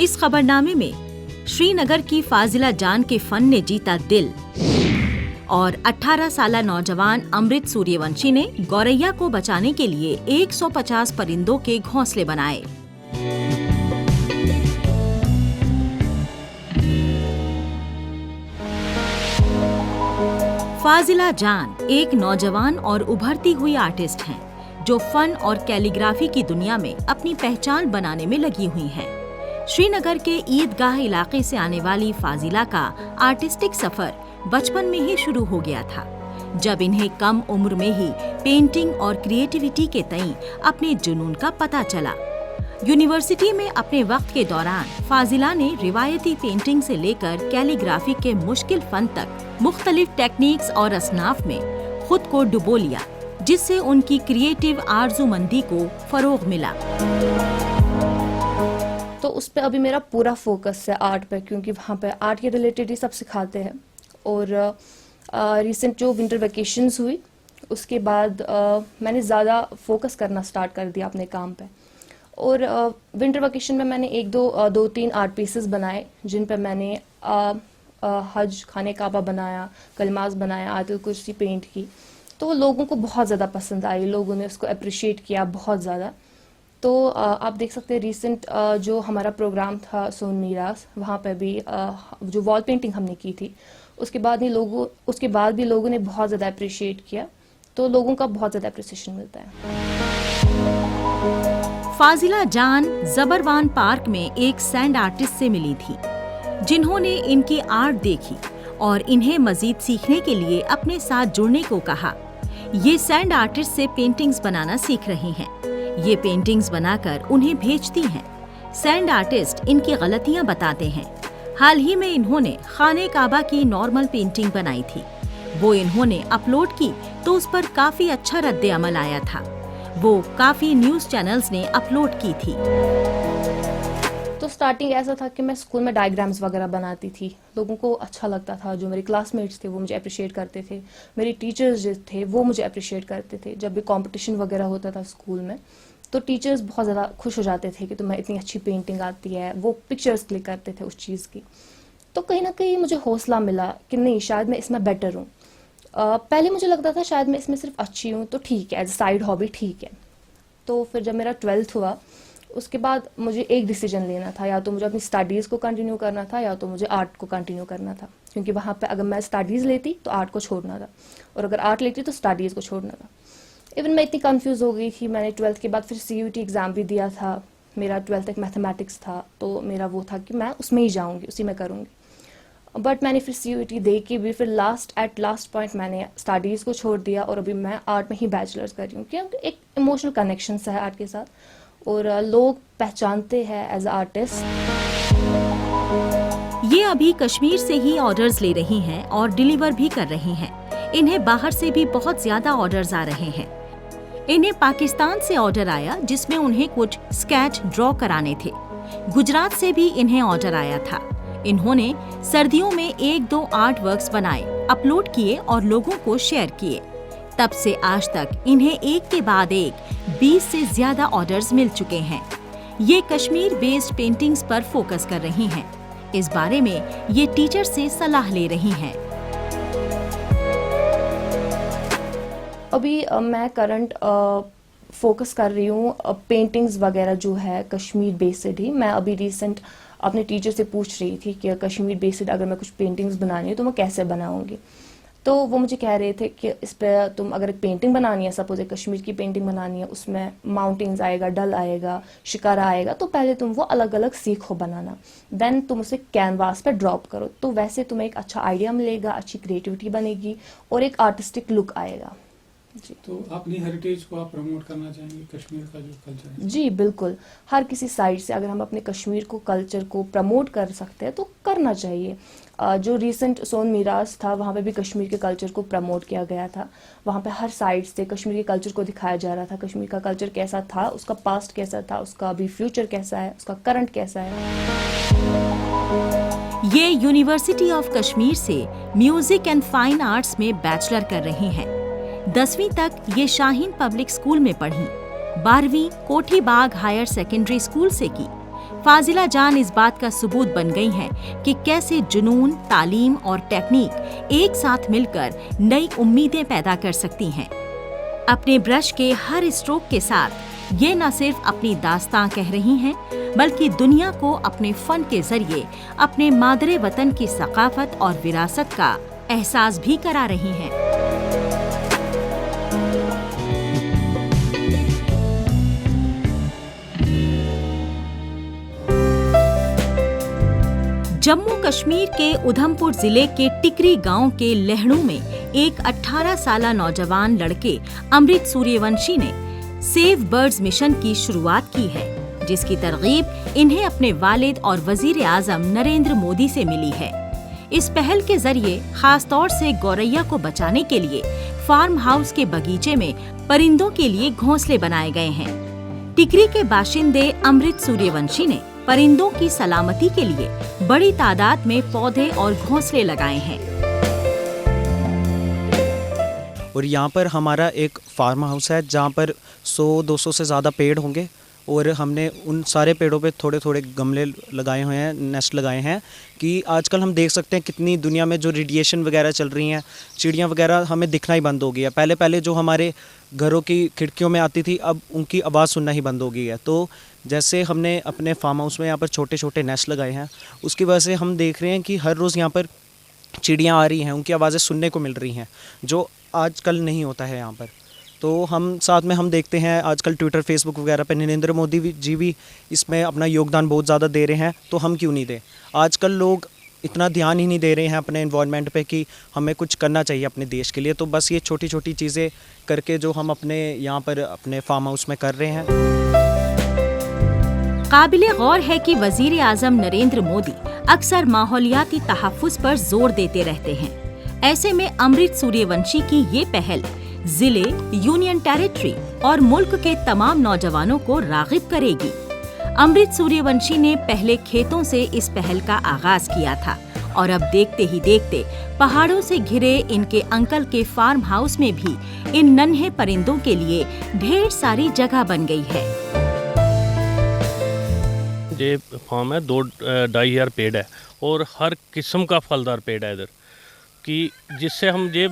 इस खबरनामे में श्रीनगर की फाजिला जान के फन ने जीता दिल और 18 साला नौजवान अमृत सूर्यवंशी ने गौरैया को बचाने के लिए 150 परिंदों के घोंसले बनाए। फाजिला जान एक नौजवान और उभरती हुई आर्टिस्ट हैं, जो फन और कैलीग्राफी की दुनिया में अपनी पहचान बनाने में लगी हुई हैं। श्रीनगर के ईदगाह इलाके से आने वाली फाजिला का आर्टिस्टिक सफर बचपन में ही शुरू हो गया था, जब इन्हें कम उम्र में ही पेंटिंग और क्रिएटिविटी के तईं अपने जुनून का पता चला। यूनिवर्सिटी में अपने वक्त के दौरान फाजिला ने रिवायती पेंटिंग से लेकर कैलीग्राफी के मुश्किल फन तक मुख्तलिफ टेक्निक्स और असनाफ में खुद को डुबो लिया, जिससे उनकी क्रिएटिव आरज़ूमंदी को फरोग मिला। तो उस पे अभी मेरा पूरा फोकस है आर्ट पे, क्योंकि वहाँ पे आर्ट के रिलेटेड ही सब सिखाते हैं। और रिसेंट जो विंटर वेकेशंस हुई उसके बाद मैंने ज़्यादा फोकस करना स्टार्ट कर दिया अपने काम पे। और विंटर वेकेशन में मैंने दो तीन आर्ट पीसेस बनाए, जिन पे मैंने हज खाने काबा बनाया, कलमाज बनाया, आयतुल कुर्सी पेंट की। तो वो लोगों को बहुत ज़्यादा पसंद आई, लोगों ने उसको अप्रिशिएट किया बहुत ज़्यादा। तो आप देख सकते हैं रिसेंट जो हमारा प्रोग्राम था सोन मीरास, वहाँ पे भी जो वॉल पेंटिंग हमने की थी, उसके बाद भी लोगों ने बहुत ज़्यादा अप्रिशिएट किया। तो लोगों का बहुत ज़्यादा अप्रिसिएशन मिलता है। फाजिला जान जबरवान पार्क में एक सैंड आर्टिस्ट से मिली थी, जिन्होंने इनकी आर्ट देखी और इन्हें मजीद सीखने के लिए अपने साथ जुड़ने को कहा। ये सैंड आर्टिस्ट से पेंटिंग्स बनाना सीख रही हैं। ये पेंटिंग्स बनाकर उन्हें भेजती हैं। सैंड आर्टिस्ट इनकी गलतियां बताते हैं। हाल ही में इन्होंने खाने काबा की नॉर्मल पेंटिंग बनाई थी। वो इन्होंने अपलोड की तो उस पर काफी अच्छा रद्द अमल आया था। वो काफी न्यूज चैनल्स ने अपलोड की थी। तो स्टार्टिंग ऐसा था कि मैं स्कूल में डायग्राम्स वगैरह बनाती थी, लोगों को अच्छा लगता था। जो मेरे क्लासमेट्स थे वो मुझे अप्रिशिएट करते थे, मेरे टीचर्स जो थे वो मुझे अप्रिशिएट करते थे। जब भी कंपटीशन वगैरह होता था स्कूल में, तो टीचर्स बहुत ज़्यादा खुश हो जाते थे कि तुम्हें इतनी अच्छी पेंटिंग आती है। वो पिक्चर्स क्लिक करते थे उस चीज़ की। तो कहीं ना कहीं मुझे हौसला मिला कि नहीं, शायद मैं इसमें बेटर हूँ। पहले मुझे लगता था शायद मैं इसमें सिर्फ अच्छी हूँ, तो ठीक है, एज अ साइड हॉबी ठीक है। तो फिर जब मेरा 12th हुआ, उसके बाद मुझे एक डिसीजन लेना था, या तो मुझे अपनी स्टडीज़ को कंटिन्यू करना था या तो मुझे आर्ट को कंटिन्यू करना था। क्योंकि वहाँ पे अगर मैं स्टडीज़ लेती तो आर्ट को छोड़ना था, और अगर आर्ट लेती तो स्टडीज़ को छोड़ना था। इवन मैं इतनी कंफ्यूज हो गई थी। मैंने 12th के बाद फिर CUT एग्ज़ाम भी दिया था। मेरा 12th तक मैथमेटिक्स था, तो मेरा वो था कि मैं उसमें ही जाऊँगी, उसी में करूँगी। बट मैंने फिर CUT दे के भी फिर लास्ट पॉइंट मैंने स्टडीज़ को छोड़ दिया, और अभी मैं आर्ट में ही बैचलर्स कर रही हूँ। क्योंकि एक इमोशनल कनेक्शन है आर्ट के साथ, और लोग पहचानते हैं एज आर्टिस्ट। ये अभी कश्मीर से ही ऑर्डर्स ले रही हैं और डिलीवर भी कर रही हैं। इन्हें बाहर से भी बहुत ज्यादा ऑर्डर्स आ रहे हैं। इन्हें पाकिस्तान से ऑर्डर आया, जिसमें उन्हें कुछ स्केच ड्रॉ कराने थे। गुजरात से भी इन्हें ऑर्डर आया था। इन्होंने सर्दियों में 1-2 आर्ट वर्क्स बनाए, अपलोड किए और लोगों को शेयर किए। तब से आज तक इन्हें एक के बाद एक 20 से ज्यादा ऑर्डर्स मिल चुके हैं। ये कश्मीर बेस्ड पेंटिंग्स पर फोकस कर रही हैं। इस बारे में ये टीचर से सलाह ले रही हैं। अभी मैं करंट फोकस कर रही हूँ पेंटिंग्स वगैरह जो है कश्मीर बेस्ड ही। मैं अभी रिसेंट अपने टीचर से पूछ रही थी कि कश्मीर बेस्ड अगर मैं कुछ पेंटिंग्स बनानी है तो मैं कैसे बनाऊंगी। तो वो मुझे कह रहे थे कि इस पर तुम अगर एक पेंटिंग बनानी है, सपोज एक कश्मीर की पेंटिंग बनानी है, उसमें माउंटेन्स आएगा, डल आएगा, शिकारा आएगा, तो पहले तुम वो अलग अलग सीखो बनाना, देन तुम उसे कैनवास पे ड्रॉप करो। तो वैसे तुम्हें एक अच्छा आइडिया मिलेगा, अच्छी क्रिएटिविटी बनेगी और एक आर्टिस्टिक लुक आएगा। जी। तो अपनी हेरिटेज को आप प्रमोट करना चाहेंगे, कश्मीर का जो कल्चर है? जी बिल्कुल, हर किसी साइड से अगर हम अपने कश्मीर को कल्चर को प्रमोट कर सकते हैं तो करना चाहिए। जो रिसेंट सोन मीरास था, वहाँ पे भी कश्मीर के कल्चर को प्रमोट किया गया था। वहाँ पे हर साइड से कश्मीर के कल्चर को दिखाया जा रहा था। कश्मीर का कल्चर कैसा था, उसका पास्ट कैसा था, उसका अभी फ्यूचर कैसा है, उसका करंट कैसा है। ये यूनिवर्सिटी ऑफ कश्मीर से म्यूजिक एंड फाइन आर्ट्स में बैचलर कर रही हैं। 10वीं तक ये शाहीन पब्लिक स्कूल में पढ़ी। 12वीं कोठी बाग हायर सेकेंडरी स्कूल से की। फाजिला जान इस बात का सबूत बन गई हैं कि कैसे जुनून, तालीम और टेक्निक एक साथ मिलकर नई उम्मीदें पैदा कर सकती हैं। अपने ब्रश के हर स्ट्रोक के साथ ये न सिर्फ अपनी दास्तां कह रही हैं, बल्कि दुनिया को अपने फन के जरिए अपने मादरे वतन की सकाफत और विरासत का एहसास भी करा रही हैं। जम्मू कश्मीर के उधमपुर जिले के टिकरी गांव के लहणू में एक 18 साला नौजवान लड़के अमृत सूर्यवंशी ने सेव बर्ड्स मिशन की शुरुआत की है, जिसकी तरगीब इन्हें अपने वालिद और वजीर आजम नरेंद्र मोदी से मिली है। इस पहल के जरिए खास तौर से गौरैया को बचाने के लिए फार्म हाउस के बगीचे में परिंदों के लिए घोंसले बनाए गए हैं। टिकरी के बाशिंदे अमृत सूर्यवंशी ने परिंदों की सलामती के लिए बड़ी तादाद में पौधे और घोंसले लगाए हैं। और यहाँ पर हमारा एक फार्म हाउस है जहाँ पर 100-200 से ज़्यादा पेड़ होंगे और हमने उन सारे पेड़ों पे थोड़े थोड़े गमले लगाए हुए हैं, नेस्ट लगाए हैं कि आजकल हम देख सकते हैं कितनी दुनिया में जो रेडिएशन वगैरह चल रही हैं, चिड़ियाँ वगैरह हमें दिखना ही बंद हो गई है। पहले जो हमारे घरों की खिड़कियों में आती थी, अब उनकी आवाज़ सुनना ही बंद हो गई है। तो जैसे हमने अपने फार्म हाउस में यहाँ पर छोटे छोटे नेस्ट लगाए हैं, उसकी वजह से हम देख रहे हैं कि हर रोज़ यहाँ पर चिड़ियाँ आ रही हैं, उनकी आवाज़ें सुनने को मिल रही हैं, जो आजकल नहीं होता है यहाँ पर। तो हम साथ में हम देखते हैं आजकल ट्विटर, फेसबुक वगैरह पे नरेंद्र मोदी जी भी इसमें अपना योगदान बहुत ज़्यादा दे रहे हैं, तो हम क्यों नहीं दें। आजकल लोग इतना ध्यान ही नहीं दे रहे हैं अपने एनवायरनमेंट पे कि हमें कुछ करना चाहिए अपने देश के लिए। तो बस ये छोटी छोटी चीज़ें करके जो हम अपने यहाँ पर अपने फार्म हाउस में कर रहे हैं। काबिले गौर है कि वजीर आजम नरेंद्र मोदी अक्सर माहौलियाती तहफ़्फ़ुज़ पर जोर देते रहते हैं। ऐसे में अमृत सूर्यवंशी की ये पहल जिले, यूनियन टेरिटरी और मुल्क के तमाम नौजवानों को राग़िब करेगी। अमृत सूर्यवंशी ने पहले खेतों से इस पहल का आगाज किया था और अब देखते ही देखते पहाड़ों से घिरे इनके अंकल के फार्म हाउस में भी इन नन्हे परिंदों के लिए ढेर सारी जगह बन गई है। ये फार्म है, 2-2.5 पेड़ है और हर किस्म का फलदार पेड़ है इधर, कि जिससे हम ये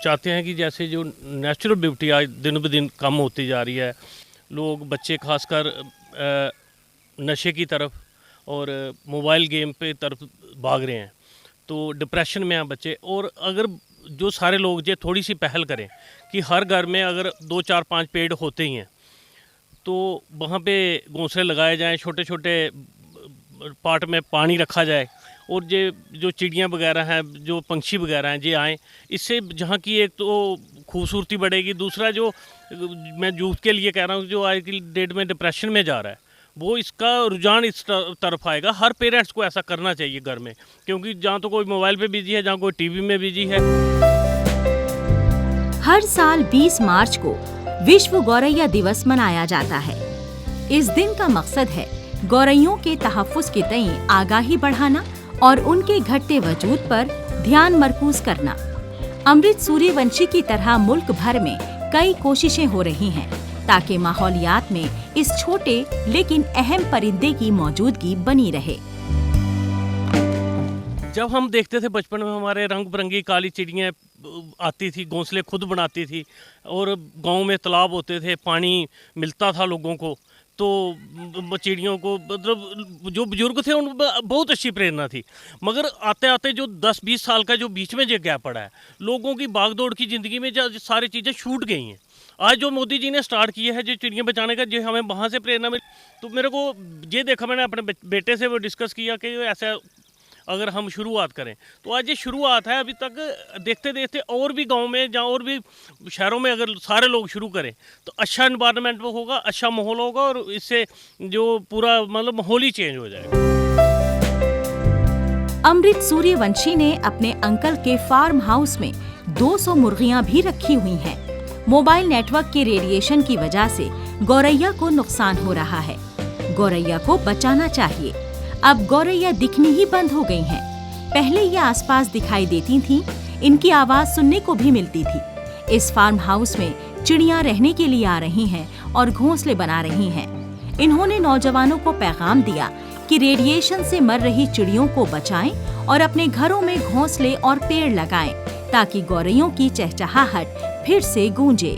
चाहते हैं कि जैसे जो नेचुरल ब्यूटी आज दिन ब दिन कम होती जा रही है, लोग बच्चे खासकर नशे की तरफ और मोबाइल गेम पे तरफ भाग रहे हैं, तो डिप्रेशन में हैं बच्चे। और अगर जो सारे लोग ये थोड़ी सी पहल करें कि हर घर में अगर 2-4-5 पेड़ होते ही हैं, तो वहाँ पे घोंसले लगाए जाएं, छोटे छोटे पार्ट में पानी रखा जाए और ये जो चिड़ियाँ वगैरह हैं, जो पंछी वगैरह हैं, ये आएँ। इससे जहाँ की एक तो खूबसूरती बढ़ेगी, दूसरा जो मैं यूथ के लिए कह रहा हूँ जो आज की डेट में डिप्रेशन में जा रहा है, वो इसका रुझान इस तरफ आएगा। हर पेरेंट्स को ऐसा करना चाहिए घर में, क्योंकि जहाँ तो कोई मोबाइल पे बिजी है, जहाँ कोई टीवी में बिजी है। हर साल 20 मार्च को विश्व गौरैया दिवस मनाया जाता है। इस दिन का मकसद है गौरैयों के तहफ़्फ़ुज़ के तई आगाही बढ़ाना और उनके घटते वजूद पर ध्यान मरकूज करना। अमृत सूर्यवंशी की तरह मुल्क भर में कई कोशिशें हो रही हैं ताकि माहौलियात में इस छोटे लेकिन अहम परिंदे की मौजूदगी बनी रहे। जब हम देखते थे बचपन में, हमारे रंग बिरंगी काली चिड़ियाँ आती थी, घोंसले खुद बनाती थी और गांव में तालाब होते थे, पानी मिलता था लोगों को, तो चिड़ियों को मतलब जो बुजुर्ग थे उन बहुत अच्छी प्रेरणा थी। मगर आते आते जो 10-20 साल का जो बीच में जो गैप पड़ा है, लोगों की भागदौड़ की ज़िंदगी में जो सारी चीज़ें छूट गई हैं। आज जो मोदी जी ने स्टार्ट किया है जो चिड़ियाँ बचाने का, जो हमें वहाँ से प्रेरणा मिली, तो मेरे को ये देखा, मैंने अपने बेटे से वो डिस्कस किया कि ऐसा अगर हम शुरुआत करें, तो आज ये शुरुआत है। अभी तक देखते देखते और भी गांव में, जहाँ और भी शहरों में अगर सारे लोग शुरू करें तो अच्छा एनवायरनमेंट होगा, अच्छा माहौल होगा और इससे जो पूरा मतलब माहौल ही चेंज हो जाएगा। अमृत सूर्यवंशी ने अपने अंकल के फार्म हाउस में 200 मुर्गियां भी रखी हुई हैं। मोबाइल नेटवर्क के रेडिएशन की वजह से गौरैया को नुकसान हो रहा है। गौरैया को बचाना चाहिए। अब गौरैया दिखनी ही बंद हो गई हैं। पहले ये आसपास दिखाई देती थीं, इनकी आवाज सुनने को भी मिलती थी। इस फार्म हाउस में चिड़ियां रहने के लिए आ रही हैं और घोंसले बना रही हैं। इन्होंने नौजवानों को पैगाम दिया कि रेडिएशन से मर रही चिड़ियों को बचाएं और अपने घरों में घोंसले और पेड़ लगाएं ताकि गौरैयों की चहचहाहट फिर से गूंजे।